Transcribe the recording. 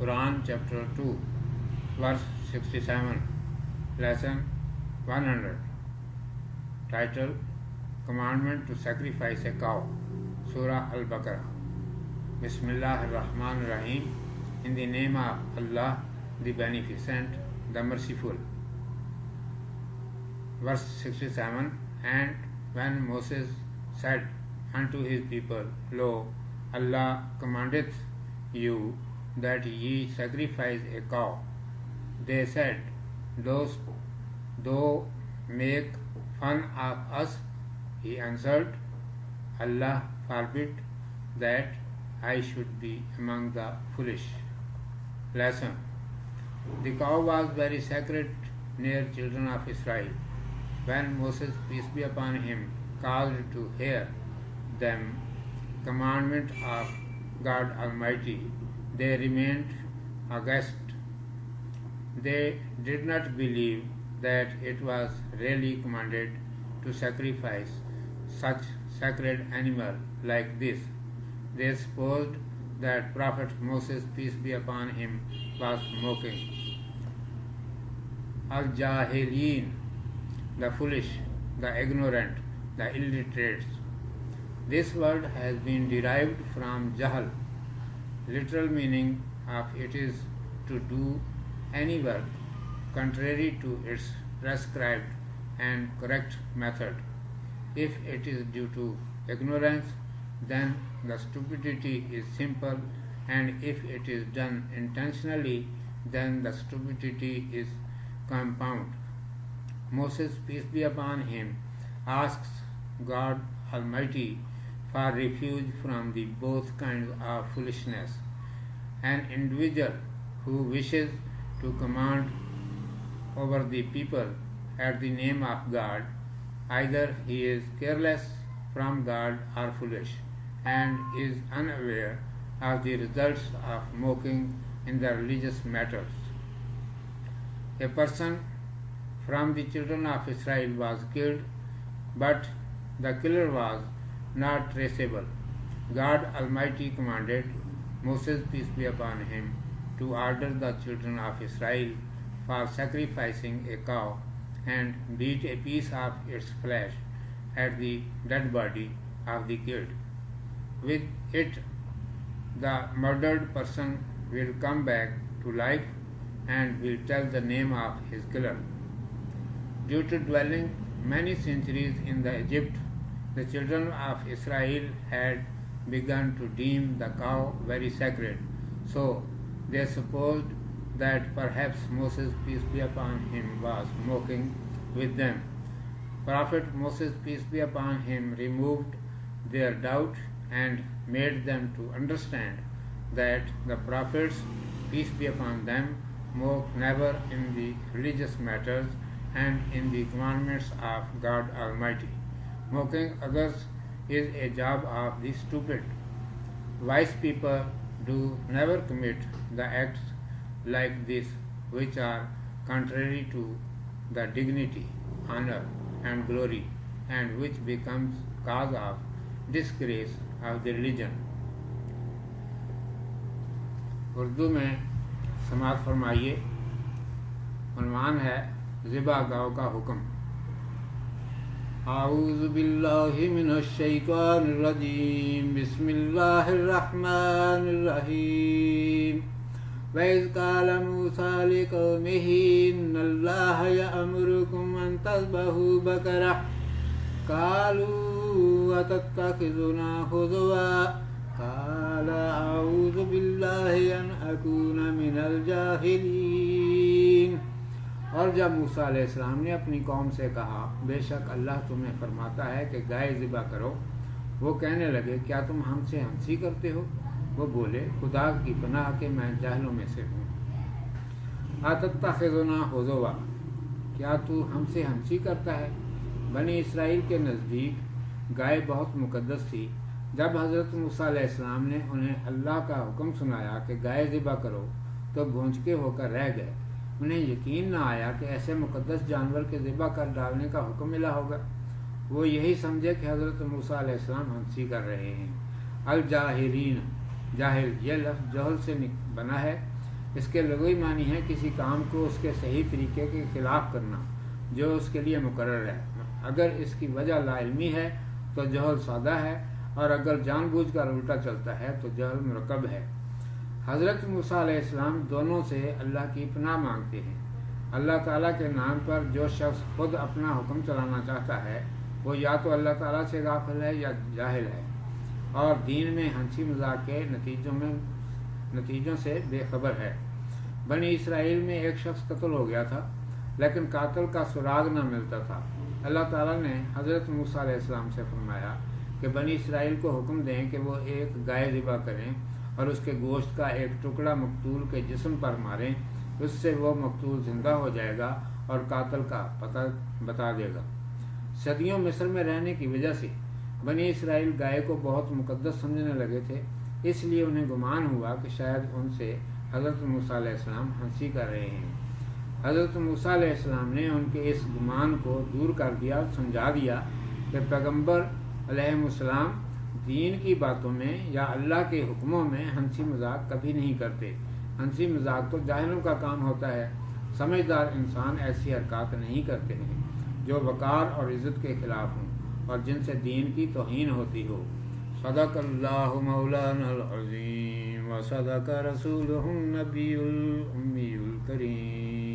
Quran chapter 2 verse 67, lesson 100, title Commandment to Sacrifice a Cow, Surah Al-Baqarah. Bismillah ar-Rahman ar-Rahim. In the name of Allah, the Beneficent, the Merciful. Verse 67, and when Moses said unto his people, Lo, Allah commandeth you that ye sacrifice a cow. They said, Thou make fun of us. He answered, Allah forbid that I should be among the foolish. Lesson. The cow was very sacred near children of Israel. When Moses, peace be upon him, called to hear them commandment of God Almighty, they remained aghast. They did not believe that it was really commanded to sacrifice such sacred animal like this. They supposed that Prophet Moses, peace be upon him, was mocking. Al-Jahilin, the foolish, the ignorant, the illiterates. This word has been derived from Jahl. Literal meaning of it is to do any work contrary to its prescribed and correct method. If it is due to ignorance, then the stupidity is simple, and if it is done intentionally, then the stupidity is compound. Moses, peace be upon him, asks God Almighty for refuge from the both kinds of foolishness. An individual who wishes to command over the people at the name of God, either he is careless from God or foolish, and is unaware of the results of mocking in the religious matters. A person from the children of Israel was killed, but the killer was not traceable. God Almighty commanded Moses, peace be upon him, to order the children of Israel for sacrificing a cow and beat a piece of its flesh at the dead body of the killed. With it, the murdered person will come back to life and will tell the name of his killer. Due to dwelling many centuries in the Egypt, the children of Israel had begun to deem the cow very sacred, so they supposed that perhaps Moses, peace be upon him, was mocking with them. Prophet Moses, peace be upon him, removed their doubt and made them to understand that the prophets, peace be upon them, mock never in the religious matters and in the commandments of God Almighty. Mocking others is a job of the stupid. Wise people do never commit the acts like this which are contrary to the dignity, honor and glory, and which becomes cause of disgrace of the religion. Urdu میں سماعت فرمائیے. عنوان ہے ذبح گاؤ کا حکم. اعوذ باللہ من الشیطان الرجیم. بسم اللہ الرحمن الرحیم. وَإِذْ قَالَ مُوسَىٰ لِقَوْمِهِ إِنَّ اللَّهَ يَأْمُرُكُمْ أَن تَذْبَحُوا بَقَرَةً قَالُوا أَتَتَّخِذُنَا هُزُوًا قَالَ أَعُوذُ بِاللَّهِ أَنْ أَكُونَ مِنَ الْجَاهِلِينَ. اور جب موسیٰ علیہ السلام نے اپنی قوم سے کہا, بے شک اللہ تمہیں فرماتا ہے کہ گائے ذبح کرو, وہ کہنے لگے, کیا تم ہم سے ہنسی کرتے ہو؟ وہ بولے, خدا کی پناہ کہ میں جاہلوں میں سے ہوں. أَتَتَّخِذُنَا هُزُوًا, کیا تو ہم سے ہنسی کرتا ہے؟ بنی اسرائیل کے نزدیک گائے بہت مقدس تھی. جب حضرت موسیٰ علیہ السلام نے انہیں اللہ کا حکم سنایا کہ گائے ذبح کرو تو بھونچکے ہو کر رہ گئے. انہیں یقین نہ آیا کہ ایسے مقدس جانور کے ذبح کر ڈالنے کا حکم ملا ہوگا. وہ یہی سمجھے کہ حضرت موسیٰ علیہ السلام ہنسی کر رہے ہیں. الجاہلین, جاہل, یہ لفظ جہل سے بنا ہے. اس کے لغوی معنی ہے کسی کام کو اس کے صحیح طریقے کے خلاف کرنا جو اس کے لیے مقرر ہے۔ اگر اس کی وجہ لا علمی ہے تو جہل سادہ ہے، اور اگر جان بوجھ کر الٹا چلتا ہے تو جہل مرکب ہے۔ حضرت موسیٰ علیہ السلام دونوں سے اللہ کی پناہ مانگتے ہیں۔ اللہ تعالیٰ کے نام پر جو شخص خود اپنا حکم چلانا چاہتا ہے وہ یا تو اللہ تعالیٰ سے غافل ہے یا جاہل ہے، اور دین میں ہنسی مذاق کے نتیجوں سے بے خبر ہے۔ بنی اسرائیل میں ایک شخص قتل ہو گیا تھا، لیکن قاتل کا سراغ نہ ملتا تھا۔ اللہ تعالیٰ نے حضرت موسیٰ علیہ السلام سے فرمایا کہ بنی اسرائیل کو حکم دیں کہ وہ ایک گائے ذبح کریں اور اس کے گوشت کا ایک ٹکڑا مقتول کے جسم پر ماریں، اس سے وہ مقتول زندہ ہو جائے گا اور قاتل کا پتہ بتا دے گا۔ صدیوں مصر میں رہنے کی وجہ سے بنی اسرائیل گائے کو بہت مقدس سمجھنے لگے تھے، اس لیے انہیں گمان ہوا کہ شاید ان سے حضرت موسیٰ علیہ السلام ہنسی کر رہے ہیں۔ حضرت موسیٰ علیہ السلام نے ان کے اس گمان کو دور کر دیا اور سمجھا دیا کہ پیغمبر علیہ السلام دین کی باتوں میں یا اللہ کے حکموں میں ہنسی مذاق کبھی نہیں کرتے۔ ہنسی مذاق تو جاہلوں کا کام ہوتا ہے۔ سمجھدار انسان ایسی حرکات نہیں کرتے ہیں جو وقار اور عزت کے خلاف ہوں اور جن سے دین کی توہین ہوتی ہو۔ صدق اللہ مولانا العظیم و صدق رسولہ النبی الامی الکریم۔